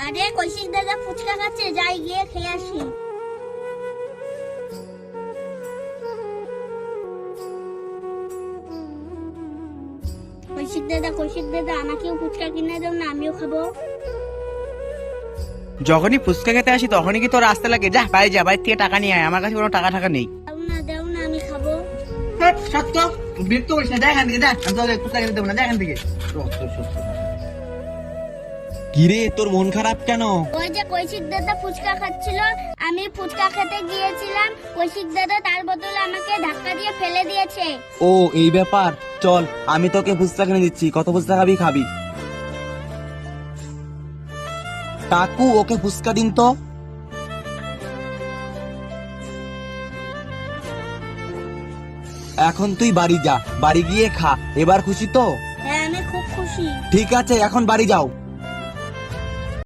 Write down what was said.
আরে কৌশিক দাদা ফুচকা খাচ্ছে, যাই গিয়ে খেয়ে আসি। কৌশিক দাদা আমাকেও ফুচকা কিনে দাও না, আমিও খাবো। যখনই ফুচকা খেতে আসি তখনই কি তোর আসতে লাগে? যা বাইরে যা, বাইরে থেকে টাকা নিয়ে আয়, আমার কাছে কোনো টাকা নেই। দাও না আমি খাবো। সত্য বিরক্ত করিস না, যা এখান থেকে, যা। আমি তোকে ফুচকা খেতে দেবো না, যা এখান থেকে। কিরে তোর মন খারাপ কেন? ওই যে কৌশিক দাদা ফুচকা খাচ্ছিল, আমি ফুচকা খেতে গিয়েছিলাম, কৌশিক দাদা তার বদলে আমাকে ধাক্কা দিয়ে ফেলে দিয়েছে। ও এই ব্যাপার, চল আমি তোকে ফুচকা কিনে দিচ্ছি। কত ফুচকা খাবি? কাকু ওকে ফুচকা দিন তো। এখন তুই বাড়ি যা, বাড়ি গিয়ে খা। এবার খুশি তো? হ্যাঁ আমি খুব খুশি। ঠিক আছে এখন বাড়ি যাও।